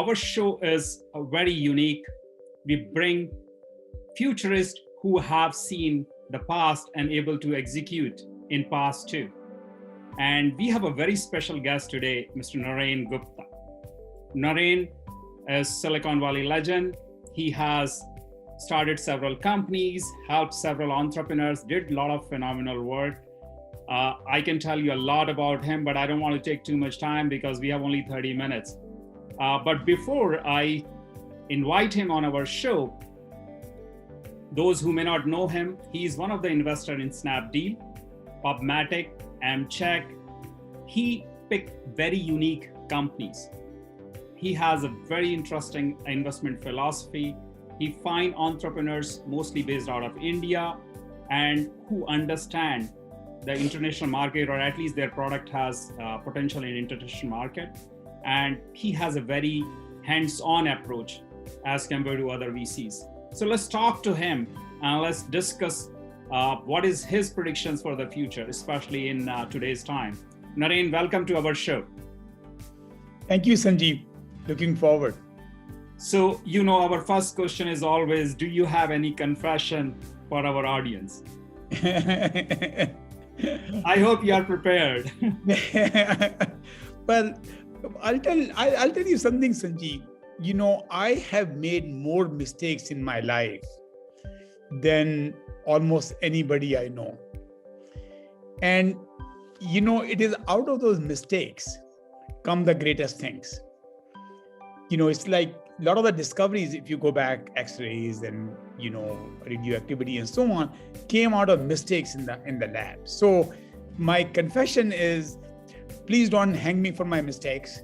our show is very unique. We bring futurists who have seen the past and able to execute in past too. And we have a very special guest today, Mr. Naren Gupta. Naren is Silicon Valley legend. He has started several companies, helped several entrepreneurs, did a lot of phenomenal work. I can tell you a lot about him, but I don't want to take too much time because we have only 30 minutes. But before I invite him on our show, those who may not know him, he is one of the investors in Snapdeal, PubMatic, Amcheck. He picked very unique companies. He has a very interesting investment philosophy. He finds entrepreneurs mostly based out of India and who understand the international market, or at least their product has potential in international market. And he has a very hands-on approach as compared to other VCs. So let's talk to him and let's discuss what is his predictions for the future, especially in today's time. Naren, welcome to our show. Thank you, Sanjiv. Looking forward. So, our first question is always, do you have any confession for our audience? I hope you are prepared. Well, I'll tell you something, Sanjiv. I have made more mistakes in my life than almost anybody I know. And, it is out of those mistakes come the greatest things. It's like a lot of the discoveries, if you go back, X-rays and, radioactivity and so on, came out of mistakes in the lab. So my confession is, please don't hang me for my mistakes.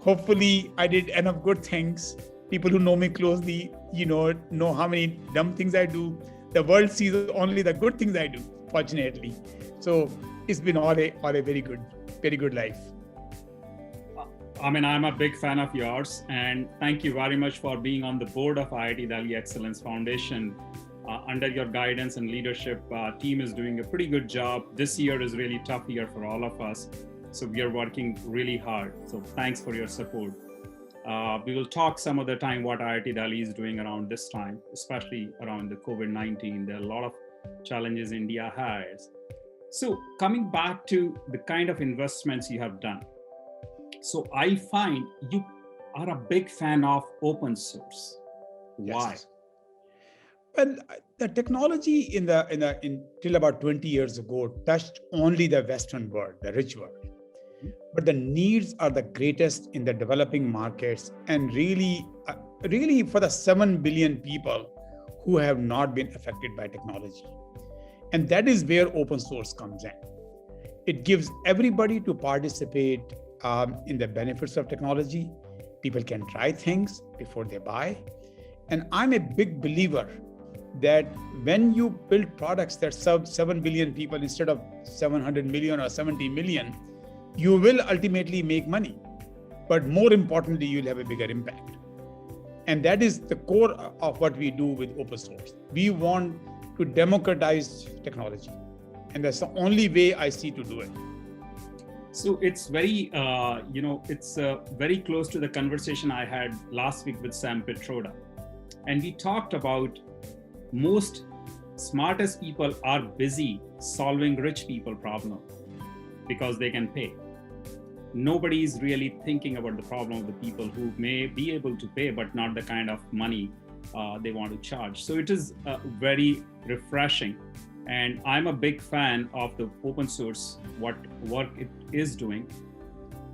Hopefully I did enough good things. People who know me closely, know how many dumb things I do. The world sees only the good things I do, fortunately. So it's been all a very good life. I'm a big fan of yours, and thank you very much for being on the board of IIT Delhi Excellence Foundation. Under your guidance and leadership, team is doing a pretty good job. This year is really tough year for all of us. So we are working really hard. So thanks for your support. We will talk some other time what IIT Delhi is doing around this time, especially around the COVID-19. There are a lot of challenges India has. So coming back to the kind of investments you have done. So I find you are a big fan of open source. Why? Yes. Well, the technology till about 20 years ago touched only the Western world, the rich world. But the needs are the greatest in the developing markets, and really for the 7 billion people who have not been affected by technology. And that is where open source comes in. It gives everybody to participate in the benefits of technology. People can try things before they buy. And I'm a big believer that when you build products that serve 7 billion people instead of 700 million or 70 million, you will ultimately make money. But more importantly, you'll have a bigger impact. And that is the core of what we do with open source. We want to democratize technology. And that's the only way I see to do it. So it's very, very close to the conversation I had last week with Sam Petroda. And we talked about most smartest people are busy solving rich people problem because they can pay. Nobody is really thinking about the problem of the people who may be able to pay, but not the kind of money they want to charge. So it is very refreshing. And I'm a big fan of the open source, what work it is doing.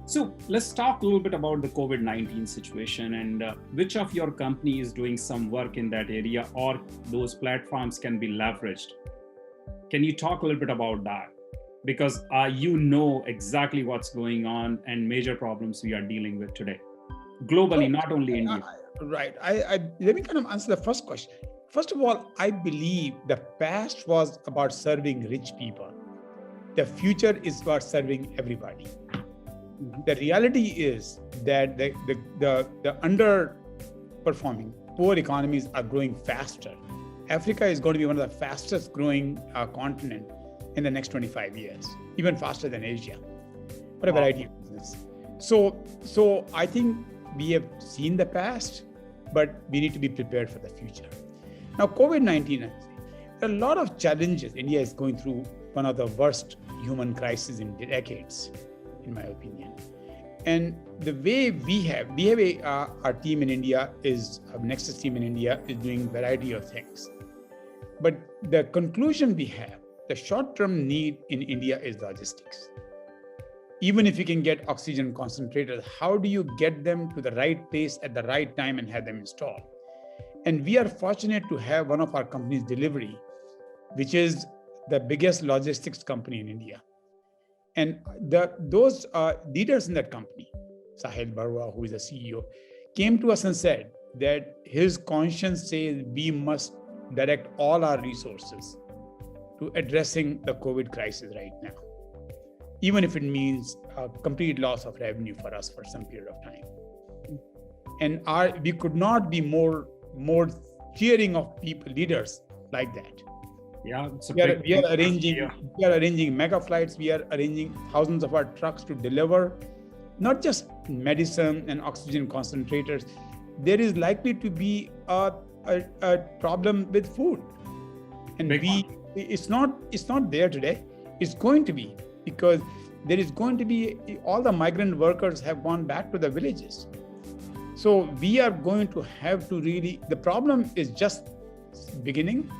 So let's talk a little bit about the COVID-19 situation and which of your company is doing some work in that area, or those platforms can be leveraged. Can you talk a little bit about that? Because you know exactly what's going on and major problems we are dealing with today, globally, not only India. Right. Let me kind of answer the first question. First of all, I believe the past was about serving rich people. The future is about serving everybody. Mm-hmm. The reality is that the underperforming poor economies are growing faster. Africa is going to be one of the fastest growing continent in the next 25 years, even faster than Asia, for a variety of reasons. So I think we have seen the past, but we need to be prepared for the future. Now, COVID-19, there are a lot of challenges. India is going through one of the worst human crises in decades, in my opinion. And the way we have our team in India is, our Nexus team in India is doing a variety of things. But the conclusion we have, the short-term need in India is logistics. Even if you can get oxygen concentrators, how do you get them to the right place at the right time and have them installed? And we are fortunate to have one of our companies, Delivery, which is the biggest logistics company in India. And those leaders in that company, Sahil Barua, who is the CEO, came to us and said that his conscience says we must direct all our resources to addressing the COVID crisis right now, even if it means a complete loss of revenue for us for some period of time. And we could not be more cheering of people, leaders like that. Yeah, we are arranging mega flights. We are arranging thousands of our trucks to deliver not just medicine and oxygen concentrators. There is likely to be a problem with food, and it's not there today. It's going to be, because there is going to be, all the migrant workers have gone back to the villages. So we are going to have to really, the problem is just beginning.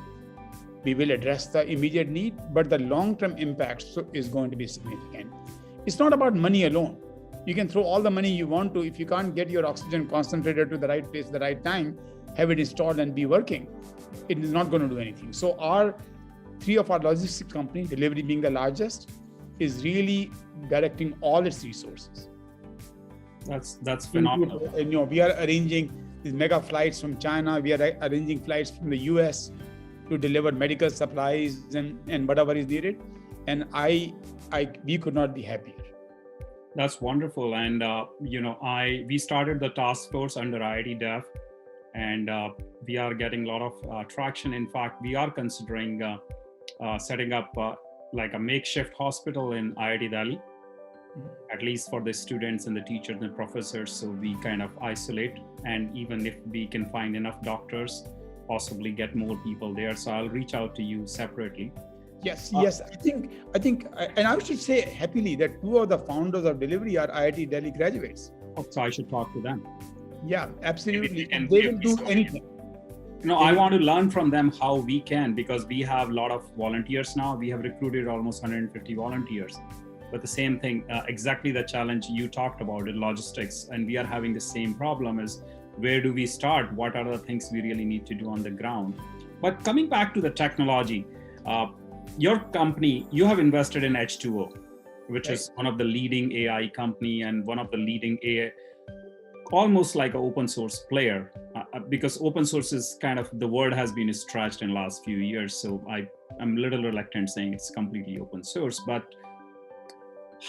We will address the immediate need, but the long-term impact is going to be significant. It's not about money alone. You can throw all the money you want to. If you can't get your oxygen concentrator to the right place at the right time, have it installed and be working, it is not going to do anything. So three of our logistics companies, Delivery being the largest, is really directing all its resources. That's phenomenal. We are arranging these mega flights from China. We are arranging flights from the US to deliver medical supplies and whatever is needed. And we could not be happier. That's wonderful. And, we started the task force under IIT Delhi, and we are getting a lot of traction. In fact, we are considering setting up like a makeshift hospital in IIT Delhi, at least for the students and the teachers and professors. So we kind of isolate, and even if we can find enough doctors, possibly get more people there. So I'll reach out to you separately. Yes. I think, and I should say happily that two of the founders of Delivery are IIT Delhi graduates. So I should talk to them. Yeah, absolutely. And they will do anything. I want to learn from them how we can, because we have a lot of volunteers now. We have recruited almost 150 volunteers. But the same thing, exactly the challenge you talked about in logistics, and we are having the same problem is, where do we start? What are the things we really need to do on the ground? But coming back to the technology, your company, you have invested in H2O, which is one of the leading AI company and one of the leading AI, almost like an open source player, because open source is kind of, the word has been stretched in the last few years. So I'm a little reluctant saying it's completely open source, but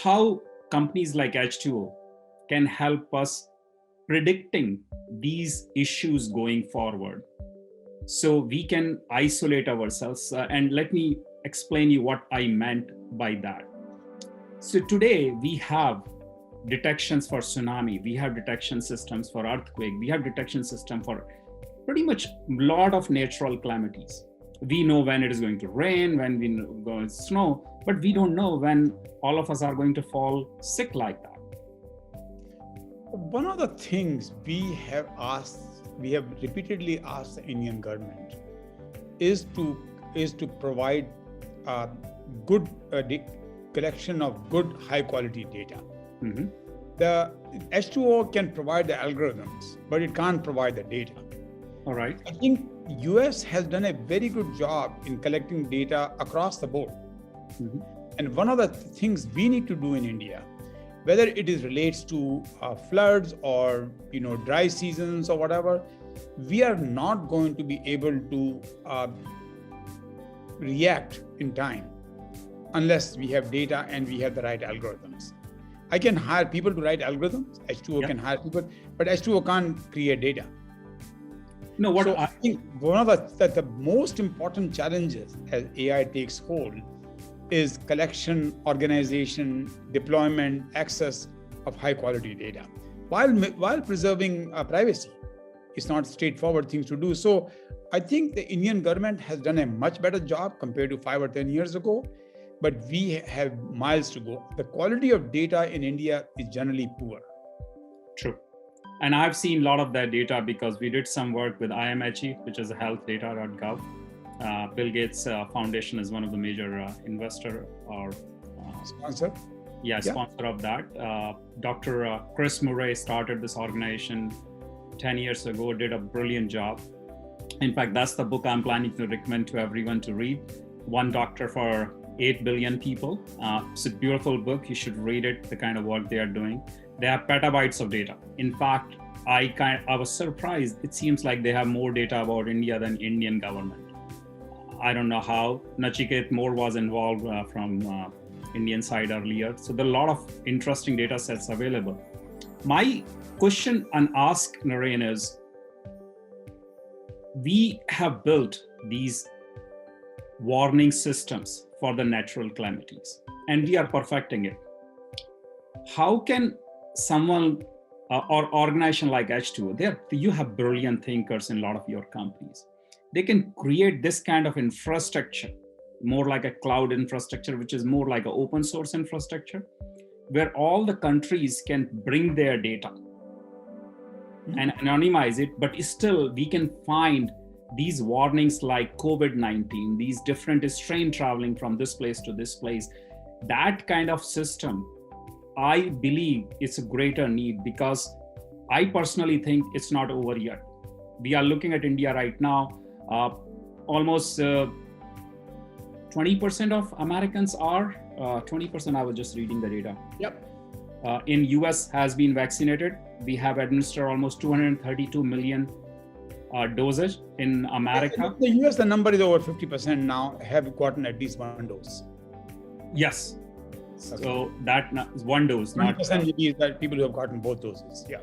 how companies like H2O can help us predicting these issues going forward, so we can isolate ourselves. And let me explain you what I meant by that. So today we have detections for tsunami, we have detection systems for earthquake, we have detection system for pretty much a lot of natural calamities. We know when it is going to rain, when we go to snow, but we don't know when all of us are going to fall sick like that. One of the things we have repeatedly asked the Indian government is to provide good collection of good high quality data. Mm-hmm. The H2O can provide the algorithms, but it can't provide the data. All right. I think US has done a very good job in collecting data across the board. Mm-hmm. And one of the things we need to do in India, whether it relates to floods or dry seasons or whatever, we are not going to be able to react in time unless we have data and we have the right algorithms. I can hire people to write algorithms. H2O can hire people, but H2O can't create data. So I think one of the most important challenges as AI takes hold is collection, organization, deployment, access of high quality data. while preserving privacy. It's not straightforward things to do. So I think the Indian government has done a much better job compared to 5 or 10 years ago, but we have miles to go. The quality of data in India is generally poor. True. And I've seen a lot of that data because we did some work with IMHE, which is healthdata.gov. Bill Gates Foundation is one of the major investor or sponsor. Sponsor of that. Dr. Chris Murray started this organization 10 years ago, did a brilliant job. In fact, that's the book I'm planning to recommend to everyone to read. One Doctor for 8 billion people. It's a beautiful book. You should read it, the kind of work they are doing. They have petabytes of data. In fact, I was surprised. It seems like they have more data about India than Indian government. I don't know how. Nachiket Moore was involved from Indian side earlier. So there are a lot of interesting data sets available. My question and ask Naren is, we have built these warning systems for the natural calamities, and we are perfecting it. How can someone or organization like H2O, you have brilliant thinkers in a lot of your companies. They can create this kind of infrastructure, more like a cloud infrastructure, which is more like an open source infrastructure, where all the countries can bring their data and anonymize it, but still we can find these warnings like COVID-19, these different strain traveling from this place to this place. That kind of system, I believe it's a greater need, because I personally think it's not over yet. We are looking at India right now, almost 20% of Americans are, 20%, I was just reading the data. Yep. In US has been vaccinated. We have administered almost 232 million doses in America. In the US, the number is over 50% now have gotten at least one dose. Yes. Okay. So that is one dose. 20% is that people who have gotten both doses. Yeah.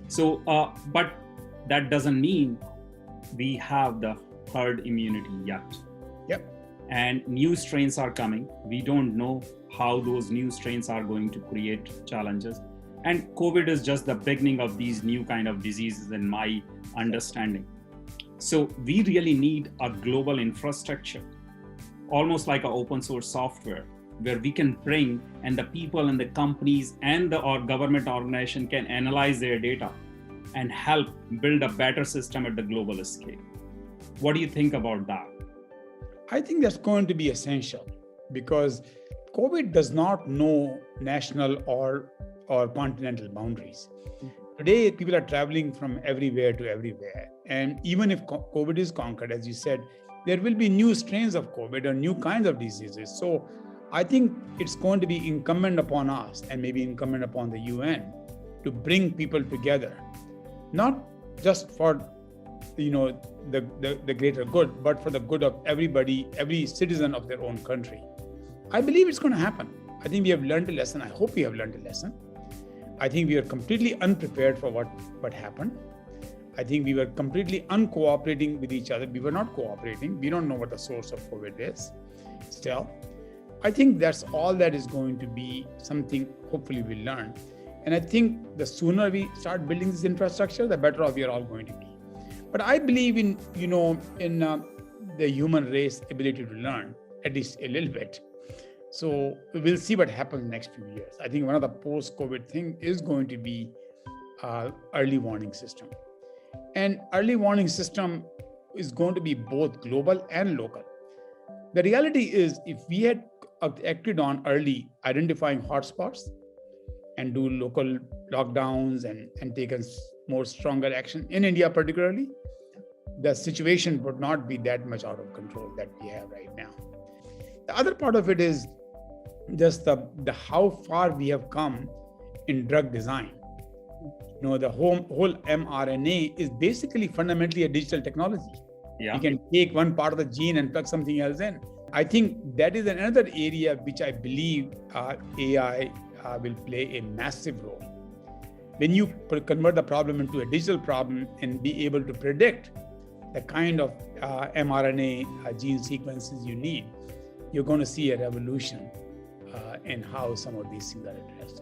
So, but that doesn't mean we have the herd immunity yet. Yep. And new strains are coming. We don't know how those new strains are going to create challenges. And COVID is just the beginning of these new kind of diseases, in my understanding. So we really need a global infrastructure, almost like an open source software, where we can bring, and the people and the companies and the government organization can analyze their data and help build a better system at the global scale. What do you think about that? I think that's going to be essential, because COVID does not know national or continental boundaries. Today, people are traveling from everywhere to everywhere. And even if COVID is conquered, as you said, there will be new strains of COVID or new kinds of diseases. So I think it's going to be incumbent upon us, and maybe incumbent upon the UN, to bring people together, not just for the greater good, but for the good of everybody, every citizen of their own country. I believe it's going to happen. I think we have learned a lesson. I hope we have learned a lesson. I think we are completely unprepared for what happened. I think we were completely uncooperating with each other. We were not cooperating. We don't know what the source of COVID is still. I think that's all that is going to be something hopefully we'll learn. And I think the sooner we start building this infrastructure, the better off we are all going to be. But I believe in the human race ability to learn, at least a little bit. So we'll see what happens in the next few years. I think one of the post-COVID thing is going to be early warning system. And early warning system is going to be both global and local. The reality is, if we had acted on early identifying hotspots and do local lockdowns and taken more stronger action in India particularly, the situation would not be that much out of control that we have right now. The other part of it is just the how far we have come in drug design. The whole mRNA is basically fundamentally a digital technology. Yeah. You can take one part of the gene and plug something else in. I think that is another area which I believe AI will play a massive role. When you convert the problem into a digital problem and be able to predict the kind of mRNA gene sequences you need, you're going to see a revolution in how some of these things are addressed.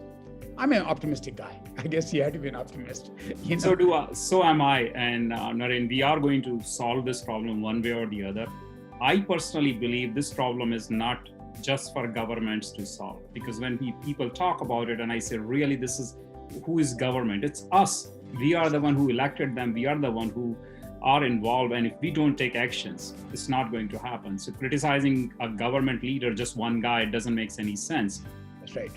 I'm an optimistic guy. I guess you have to be an optimist. So am I. And Naren, we are going to solve this problem one way or the other. I personally believe this problem is not just for governments to solve, because when people talk about it and I say, really, who is government? It's us. We are the one who elected them. We are the one who are involved. And if we don't take actions, it's not going to happen. So criticizing a government leader, just one guy, doesn't make any sense. That's right.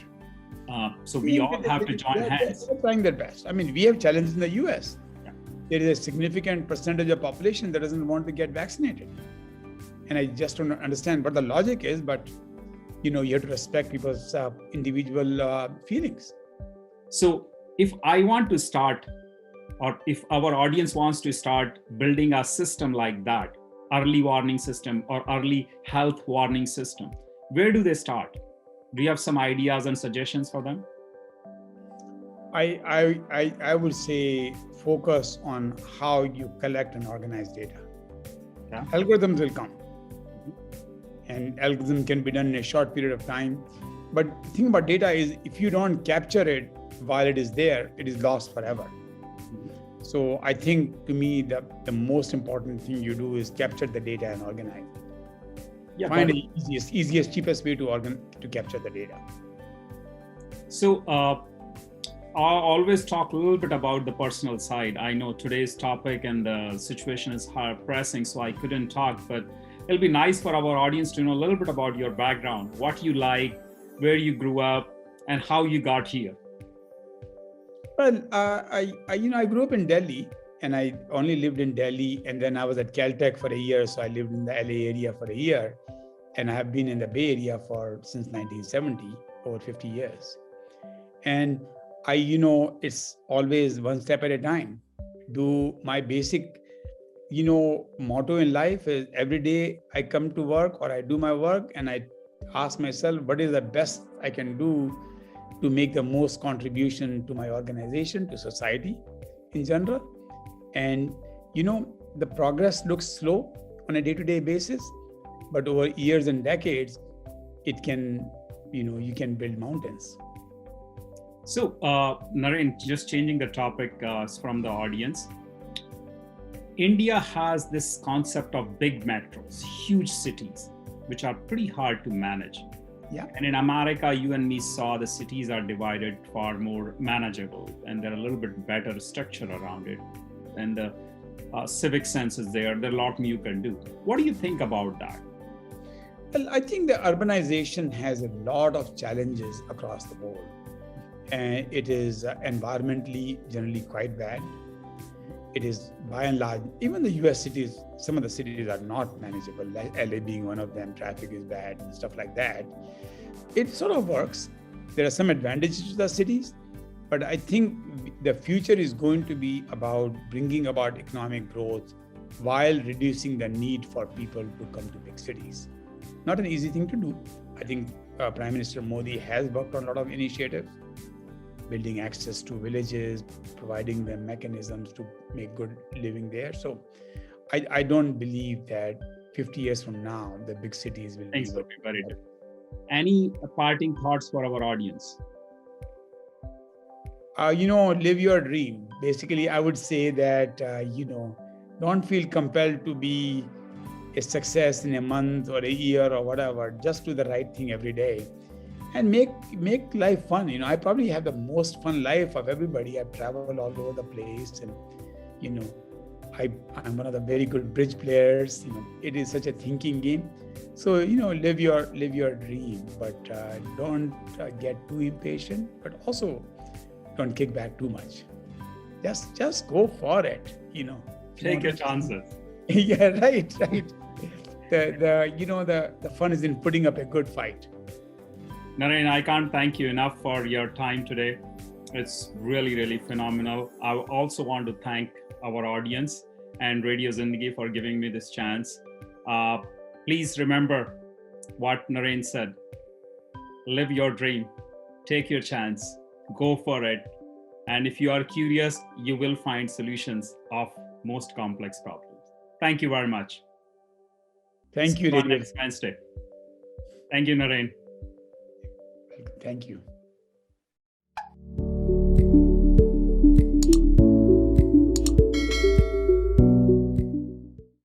So we all have to join hands. They're trying their best. I mean, we have challenges in the US. Yeah. There is a significant percentage of population that doesn't want to get vaccinated. And I just don't understand what the logic is, but you have to respect people's individual feelings. So if I want to start, or if our audience wants to start building a system like that, early warning system or early health warning system, where do they start? Do you have some ideas and suggestions for them? I would say focus on how you collect and organize data. Yeah. Algorithms will come. And algorithm can be done in a short period of time. But the thing about data is, if you don't capture it while it is there, it is lost forever. So I think, to me, the most important thing you do is capture the data and organize. Yeah, find the easiest, cheapest way to capture the data. So I always talk a little bit about the personal side. I know today's topic and the situation is hard pressing, so I couldn't talk, but it'll be nice for our audience to know a little bit about your background, what you like, where you grew up, and how you got here. Well, I grew up in Delhi, and I only lived in Delhi, and then I was at Caltech for a year, so I lived in the LA area for a year, and I have been in the Bay Area since 1970, over 50 years. And it's always one step at a time. My basic motto in life is, every day I come to work or I do my work and I ask myself, what is the best I can do to make the most contribution to my organization, to society in general. And the progress looks slow on a day-to-day basis, but over years and decades, it can, you can build mountains. So Naren, just changing the topic from the audience, India has this concept of big metros, huge cities, which are pretty hard to manage. Yeah. And in America, you and me saw the cities are divided far more manageable, and they're a little bit better structure around it. And the civic sense is there. There's a lot more you can do. What do you think about that? Well, I think the urbanization has a lot of challenges across the board. And it is environmentally generally quite bad. It is, by and large, even the US cities, some of the cities are not manageable, LA being one of them. Traffic is bad and stuff like that. It sort of works. There are some advantages to the cities, but I think the future is going to be about bringing about economic growth while reducing the need for people to come to big cities. Not an easy thing to do. I think Prime Minister Modi has worked on a lot of initiatives, building access to villages, providing them mechanisms to make good living there. So I don't believe that 50 years from now, the big cities will be very different. Any parting thoughts for our audience? Live your dream. Basically, I would say that, don't feel compelled to be a success in a month or a year or whatever. Just do the right thing every day. And make life fun. I probably have the most fun life of everybody. I've traveled all over the place, and I'm one of the very good bridge players. It is such a thinking game. So live your dream, but don't get too impatient. But also don't kick back too much. Just go for it. Take your chances. Yeah, right. The fun is in putting up a good fight. Naren, I can't thank you enough for your time today. It's really, really phenomenal. I also want to thank our audience and Radio Zindagi for giving me this chance. Please remember what Naren said. Live your dream. Take your chance. Go for it. And if you are curious, you will find solutions of most complex problems. Thank you very much. Thank you, Radio. Next Wednesday. Thank you, Naren. Thank you.